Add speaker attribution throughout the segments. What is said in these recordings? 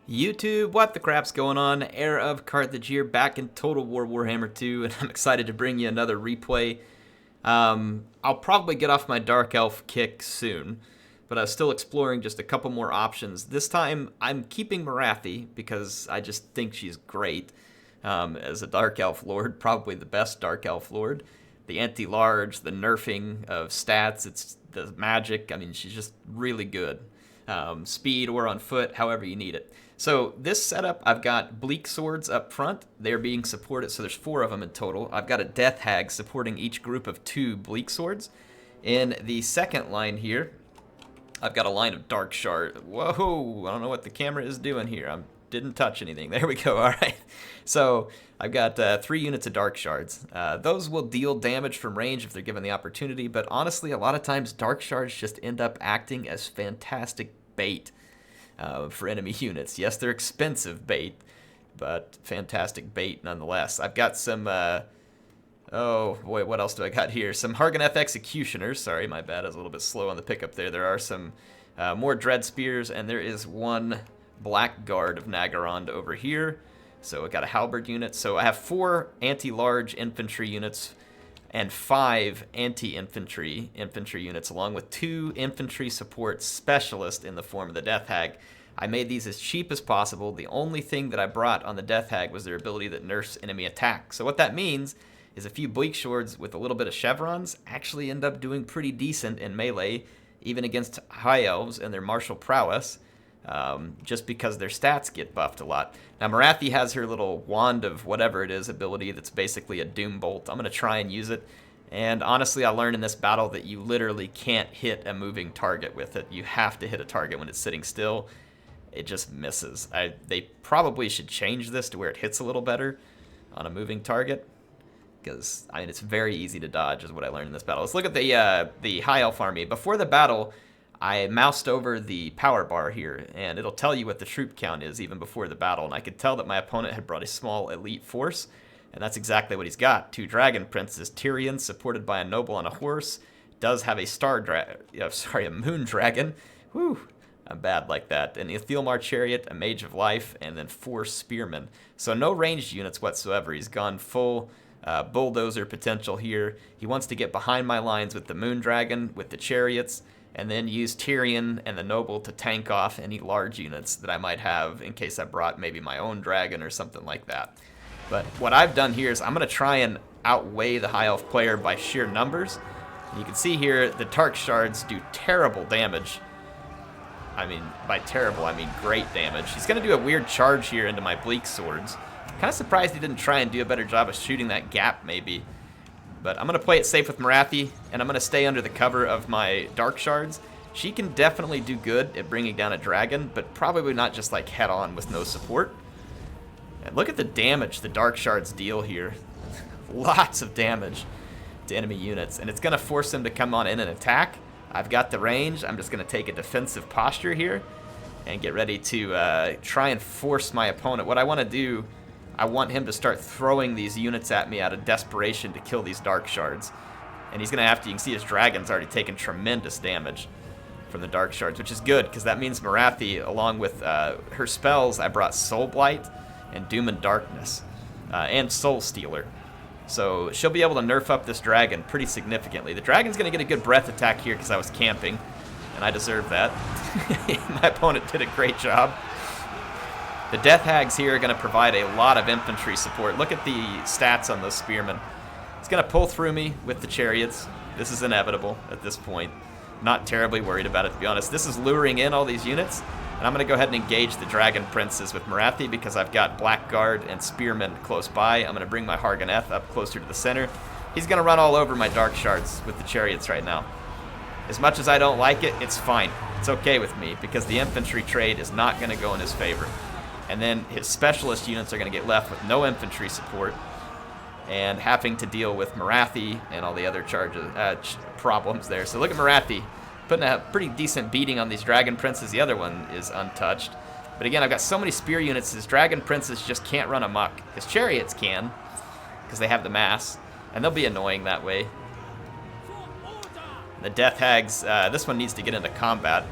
Speaker 1: YouTube, what the crap's going on? HeirofCarthage here, back in Total War Warhammer 2, and I'm excited to bring you another replay. I'll probably get off my Dark Elf kick soon, but I was still exploring just a couple more options. This time, I'm keeping Morathi, because I just think she's great as a Dark Elf Lord, probably the best Dark Elf Lord. The anti-large, the nerfing of stats, it's the magic, I mean, she's just really good. Speed or on foot, however you need it. So this setup, I've got bleak swords up front. They're being supported, so there's 4 of them in total. I've got a death hag supporting each group of 2 bleak swords. In the second line here, I've got a line of dark shard. Whoa, I don't know what the camera is doing here. I didn't touch anything. There we go. All right. So I've got 3 units of dark shards. Those will deal damage from range if they're given the opportunity, but honestly, a lot of times dark shards just end up acting as fantastic bait for enemy units. Yes, they're expensive bait, but fantastic bait nonetheless. I've got some, oh boy, what else do I got here? Some Harganeth Executioners. Sorry, my bad, I was a little bit slow on the pickup there. There are some more Dread Spears, and there is 1 Blackguard of Nagarond over here. So I got a Halberd unit. So I have 4 anti-large infantry units and 5 anti-infantry units, along with 2 infantry support specialists in the form of the Death Hag. I made these as cheap as possible. The only thing that I brought on the Death Hag was their ability that nerfs enemy attack. So what that means is a few bleak swords with a little bit of chevrons actually end up doing pretty decent in melee, even against high elves and their martial prowess, just because their stats get buffed a lot. Now Morathi has her little wand of whatever it is ability that's basically a doom bolt. I'm going to try and use it, and honestly I learned in this battle that you literally can't hit a moving target with it. You have to hit a target when it's sitting still. It just misses. They probably should change this to where it hits a little better on a moving target, because I mean it's very easy to dodge is what I learned in this battle. Let's look at the high elf army. Before the battle, I moused over the power bar here, and it'll tell you what the troop count is even before the battle, and I could tell that my opponent had brought a small elite force, and that's exactly what he's got. 2 dragon princes, Tyrion, supported by a noble on a horse, does have a moon dragon. Whew, I'm bad like that. An Ithilmar chariot, a mage of life, and then 4 spearmen. So no ranged units whatsoever. He's gone full bulldozer potential here. He wants to get behind my lines with the moon dragon, with the chariots, and then use Tyrion and the noble to tank off any large units that I might have in case I brought maybe my own dragon or something like that. But what I've done here is I'm going to try and outweigh the high elf player by sheer numbers. And you can see here the Dark Shards do terrible damage. I mean, by terrible, I mean great damage. He's going to do a weird charge here into my bleak swords. Kind of surprised he didn't try and do a better job of shooting that gap maybe. But I'm going to play it safe with Morathi, and I'm going to stay under the cover of my Dark Shards. She can definitely do good at bringing down a dragon, but probably not just like head-on with no support. And look at the damage the Dark Shards deal here. Lots of damage to enemy units, and it's going to force them to come on in and attack. I've got the range. I'm just going to take a defensive posture here and get ready to try and force my opponent. What I want to do, I want him to start throwing these units at me out of desperation to kill these Dark Shards. And he's going to have to, you can see his dragon's already taken tremendous damage from the Dark Shards, which is good, because that means Morathi, along with her spells, I brought Soul Blight and Doom and Darkness, and Soul Stealer. So she'll be able to nerf up this dragon pretty significantly. The dragon's going to get a good breath attack here because I was camping, and I deserve that. My opponent did a great job. The Death Hags here are going to provide a lot of infantry support. Look at the stats on those spearmen. It's going to pull through me with the chariots. This is inevitable at this point. Not terribly worried about it, to be honest. This is luring in all these units, and I'm going to go ahead and engage the Dragon Princes with Morathi because I've got Blackguard and Spearmen close by. I'm going to bring my Harganeth up closer to the center. He's going to run all over my Dark Shards with the chariots right now. As much as I don't like it, it's fine. It's okay with me because the infantry trade is not going to go in his favor. And then his specialist units are going to get left with no infantry support and having to deal with Morathi and all the other problems there. So look at Morathi putting a pretty decent beating on these Dragon Princes. The other one is untouched. But again, I've got so many spear units, his Dragon Princes just can't run amok. His chariots can, because they have the mass, and they'll be annoying that way. The Death Hags, this one needs to get into combat.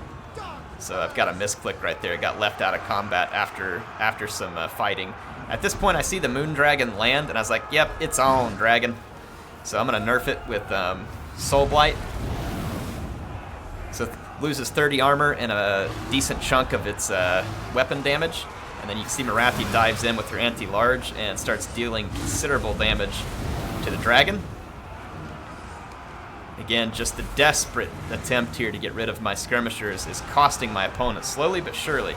Speaker 1: So I've got a misclick right there. It got left out of combat after some fighting. At this point, I see the Moon Dragon land, and I was like, yep, it's on, Dragon. So I'm going to nerf it with Soul Blight. So it loses 30 armor and a decent chunk of its weapon damage. And then you can see Morathi dives in with her anti-large and starts dealing considerable damage to the dragon. Again, just the desperate attempt here to get rid of my skirmishers is costing my opponent slowly but surely.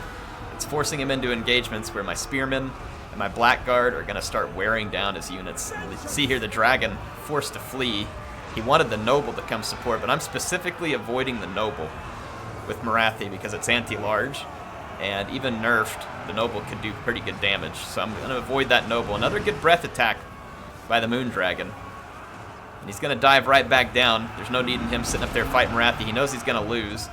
Speaker 1: It's forcing him into engagements where my spearmen and my blackguard are going to start wearing down his units. And you can see here the dragon forced to flee. He wanted the noble to come support, but I'm specifically avoiding the noble with Morathi because it's anti-large. And even nerfed, the noble could do pretty good damage. So I'm going to avoid that noble. Another good breath attack by the Moon Dragon. And he's going to dive right back down. There's no need in him sitting up there fighting Morathi. He knows he's going to lose.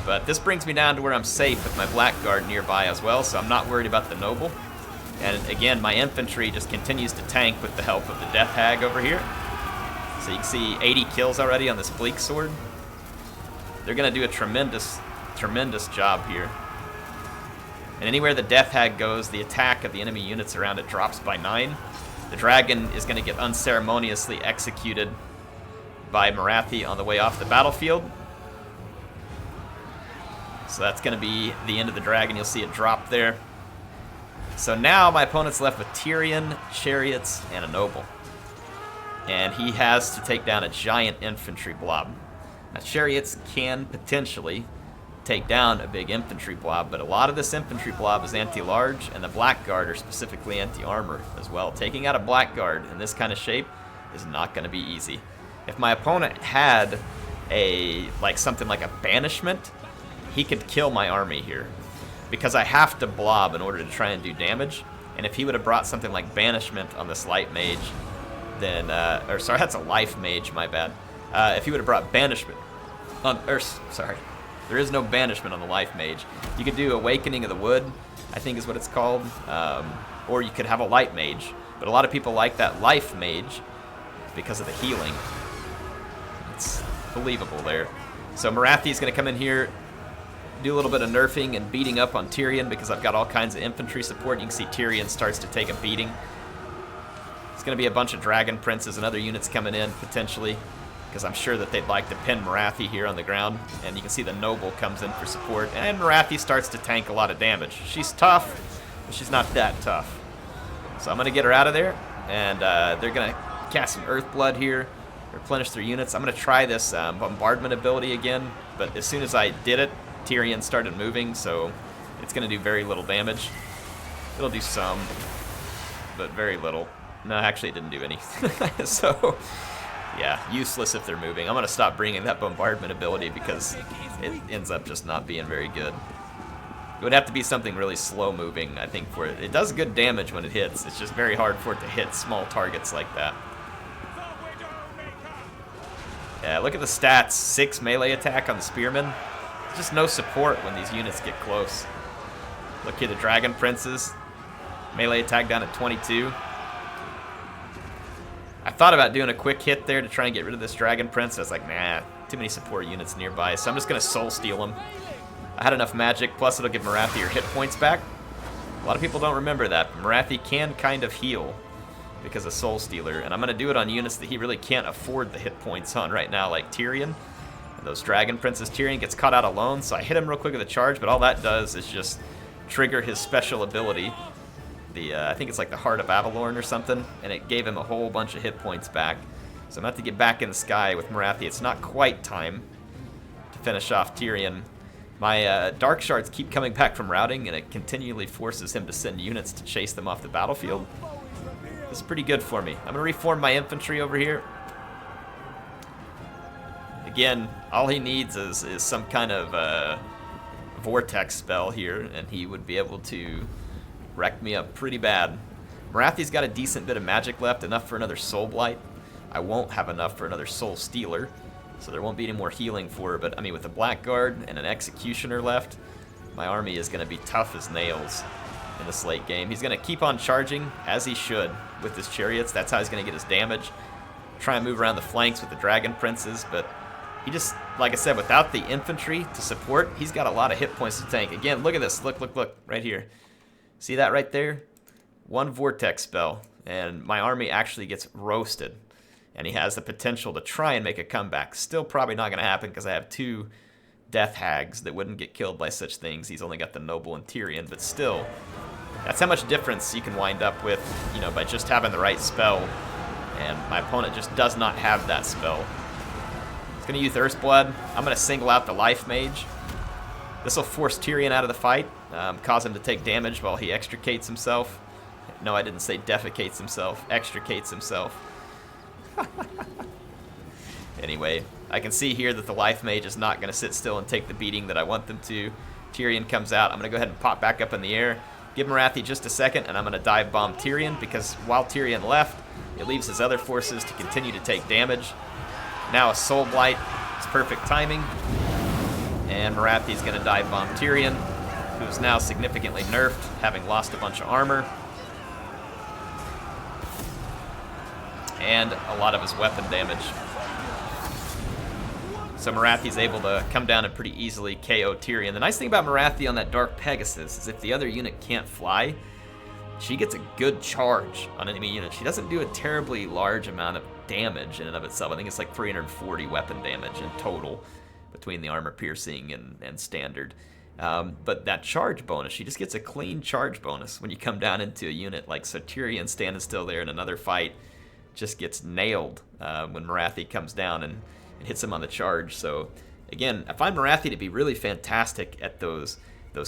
Speaker 1: But this brings me down to where I'm safe with my Blackguard nearby as well, so I'm not worried about the noble. And again, my infantry just continues to tank with the help of the Death Hag over here. So you can see 80 kills already on this Bleak Sword. They're going to do a tremendous job here. And anywhere the Death Hag goes, the attack of the enemy units around it drops by 9. The dragon is going to get unceremoniously executed by Morathi on the way off the battlefield. So that's going to be the end of the dragon. You'll see it drop there. So now my opponent's left with Tyrion, chariots, and a noble. And he has to take down a giant infantry blob. Now chariots can potentially take down a big infantry blob, but a lot of this infantry blob is anti-large, and the Blackguard are specifically anti-armor as well. Taking out a Blackguard in this kind of shape is not going to be easy. If my opponent had something like a banishment, he could kill my army here, because I have to blob in order to try and do damage. And if he would have brought something like banishment on this light mage, then or sorry, that's a life mage, my bad. If he would have brought banishment on, there is no banishment on the life mage. You could do Awakening of the Wood, I think is what it's called, or you could have a light mage. But a lot of people like that life mage because of the healing. It's believable there. So Morathi's going to come in here, do a little bit of nerfing and beating up on Tyrion because I've got all kinds of infantry support. You can see Tyrion starts to take a beating. It's going to be a bunch of Dragon Princes and other units coming in potentially, because I'm sure that they'd like to pin Morathi here on the ground. And you can see the noble comes in for support, and Morathi starts to tank a lot of damage. She's tough, but she's not that tough. So I'm going to get her out of there, and they're going to cast some Earthblood here, replenish their units. I'm going to try this bombardment ability again, but as soon as I did it, Tyrion started moving, so it's going to do very little damage. It'll do some, but very little. No, actually it didn't do any. So yeah, useless if they're moving. I'm going to stop bringing that bombardment ability because it ends up just not being very good. It would have to be something really slow moving, I think, for it. It does good damage when it hits. It's just very hard for it to hit small targets like that. Yeah, look at the stats. 6 melee attack on the spearmen. There's just no support when these units get close. Look here, the Dragon Princes. Melee attack down at 22. I thought about doing a quick hit there to try and get rid of this Dragon Prince. I was like, nah, too many support units nearby, so I'm just going to Soul Steal them. I had enough magic, plus it'll give Morathi her hit points back. A lot of people don't remember that, but Morathi can kind of heal because of Soul Stealer, and I'm going to do it on units that he really can't afford the hit points on right now, like Tyrion. And those Dragon Princes, Tyrion gets caught out alone, so I hit him real quick with a charge, but all that does is just trigger his special ability. I think it's like the Heart of Avalorn or something, and it gave him a whole bunch of hit points back. So I'm going to have to get back in the sky with Morathi. It's not quite time to finish off Tyrion. My Dark Shards keep coming back from routing, and it continually forces him to send units to chase them off the battlefield. This is pretty good for me. I'm going to reform my infantry over here. Again, all he needs is some kind of vortex spell here, and he would be able to wreck me up pretty bad. Morathi's got a decent bit of magic left, enough for another Soul Blight. I won't have enough for another Soul Stealer, so there won't be any more healing for her, but I mean, with a Blackguard and an Executioner left, my army is going to be tough as nails in this late game. He's going to keep on charging, as he should, with his chariots. That's how he's going to get his damage. Try and move around the flanks with the Dragon Princes, but he just like I said, without the infantry to support, he's got a lot of hit points to tank. Again, look at this. Look, look, look, right here. See that right there? One vortex spell, and my army actually gets roasted. And he has the potential to try and make a comeback. Still probably not going to happen because I have 2 death hags that wouldn't get killed by such things. He's only got the noble and Tyrion, but still, that's how much difference you can wind up with, you know, by just having the right spell. And my opponent just does not have that spell. He's going to use Earthblood. I'm going to single out the Life Mage. This will force Tyrion out of the fight, cause him to take damage while he extricates himself. No, I didn't say defecates himself. Extricates himself. Anyway, I can see here that the Life Mage is not going to sit still and take the beating that I want them to. Tyrion comes out. I'm going to go ahead and pop back up in the air. Give Morathi just a second, and I'm going to dive bomb Tyrion, because while Tyrion left, it leaves his other forces to continue to take damage. Now a Soul Blight. It's perfect timing. And Morathi's going to dive bomb Tyrion, who's now significantly nerfed, having lost a bunch of armor. And a lot of his weapon damage. So Morathi's able to come down and pretty easily KO Tyrion. The nice thing about Morathi on that Dark Pegasus is if the other unit can't fly, she gets a good charge on enemy units. She doesn't do a terribly large amount of damage in and of itself. I think it's like 340 weapon damage in total between the armor piercing and standard. But that charge bonus, she just gets a clean charge bonus when you come down into a unit. Like so Tyrion standing still there in another fight just gets nailed when Morathi comes down and hits him on the charge. So again, I find Morathi to be really fantastic at those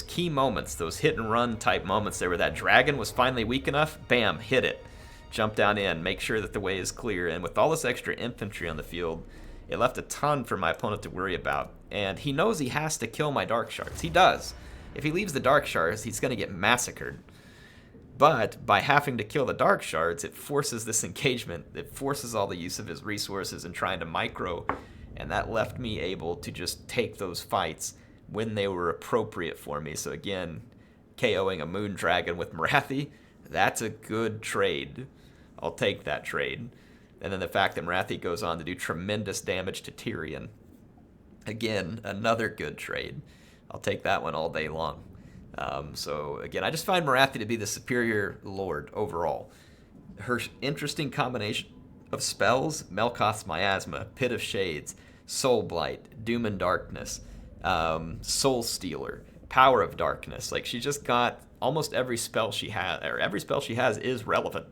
Speaker 1: key moments, those hit and run type moments there where that dragon was finally weak enough, bam, hit it. Jump down in, make sure that the way is clear. And with all this extra infantry on the field, it left a ton for my opponent to worry about. And he knows he has to kill my Dark Shards. He does. If he leaves the Dark Shards, he's going to get massacred. But by having to kill the Dark Shards, it forces this engagement. It forces all the use of his resources and trying to micro. And that left me able to just take those fights when they were appropriate for me. So again, KOing a Moon Dragon with Morathi, that's a good trade. I'll take that trade. And then the fact that Morathi goes on to do tremendous damage to Tyrion. Again, another good trade. I'll take that one all day long. So again, I just find Morathi to be the superior lord overall. Her interesting combination of spells, Melkoth's Miasma, Pit of Shades, Soul Blight, Doom and Darkness, Soul Stealer, Power of Darkness. Like, she just got almost every spell she has, or every spell she has is relevant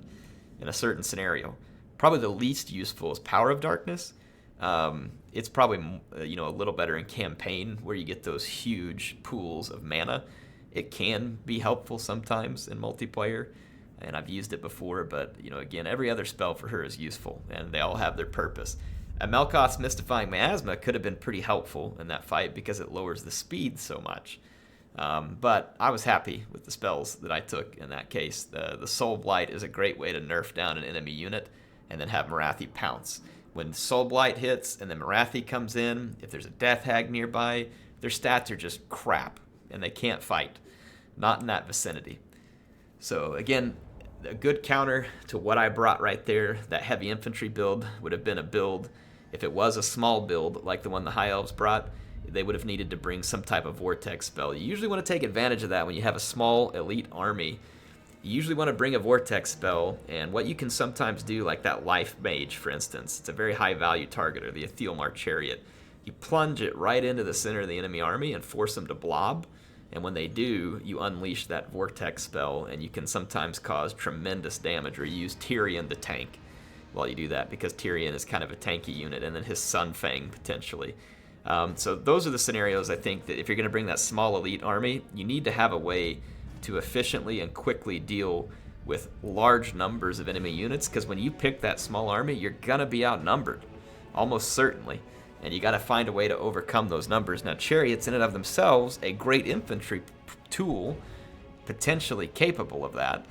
Speaker 1: in a certain scenario. Probably the least useful is Power of Darkness. It's probably, you know, a little better in campaign where you get those huge pools of mana. It can be helpful sometimes in multiplayer, and I've used it before, but, you know, again, every other spell for her is useful, and they all have their purpose. Melkoth's Mystifying Miasma could have been pretty helpful in that fight because it lowers the speed so much. But I was happy with the spells that I took in that case. The Soul Blight is a great way to nerf down an enemy unit and then have Morathi pounce. When Soul Blight hits and then Morathi comes in, if there's a Death Hag nearby, their stats are just crap and they can't fight. Not in that vicinity. So again, a good counter to what I brought right there. That heavy infantry build would have been a build. If it was a small build like the one the High Elves brought, they would have needed to bring some type of vortex spell. You usually want to take advantage of that when you have a small elite army. You usually want to bring a vortex spell, and what you can sometimes do, like that Life Mage, for instance, it's a very high value target, or the Aethelmar Chariot. You plunge it right into the center of the enemy army and force them to blob. And when they do, you unleash that vortex spell, and you can sometimes cause tremendous damage, or use Tyrion to tank while you do that, because Tyrion is kind of a tanky unit, and then his Sunfang potentially. So those are the scenarios, I think, that if you're going to bring that small elite army, you need to have a way to efficiently and quickly deal with large numbers of enemy units, because when you pick that small army, you're going to be outnumbered, almost certainly. And you got to find a way to overcome those numbers. Now, chariots in and of themselves, a great infantry tool, potentially capable of that.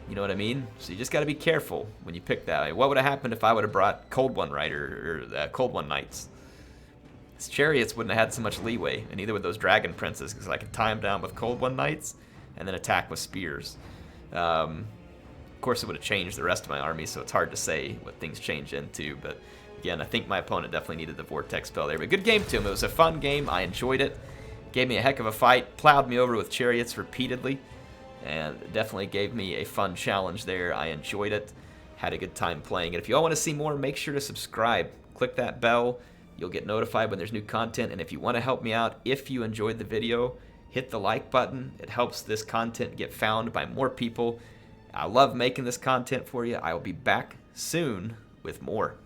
Speaker 1: You know what I mean? So you just got to be careful when you pick that. Like, what would have happened if I would have brought Cold One Rider or Cold One Knights? His chariots wouldn't have had so much leeway, and neither would those Dragon Princes, because I could tie them down with Cold One Knights and then attack with spears. Of course, it would have changed the rest of my army, so it's hard to say what things change into, but Again, I think my opponent definitely needed the Vortex spell there. But good game to him. It was a fun game. I enjoyed it. Gave me a heck of a fight. Plowed me over with chariots repeatedly. And definitely gave me a fun challenge there. I enjoyed it. Had a good time playing it. If you all want to see more, make sure to subscribe. Click that bell. You'll get notified when there's new content. And if you want to help me out, if you enjoyed the video, hit the like button. It helps this content get found by more people. I love making this content for you. I will be back soon with more.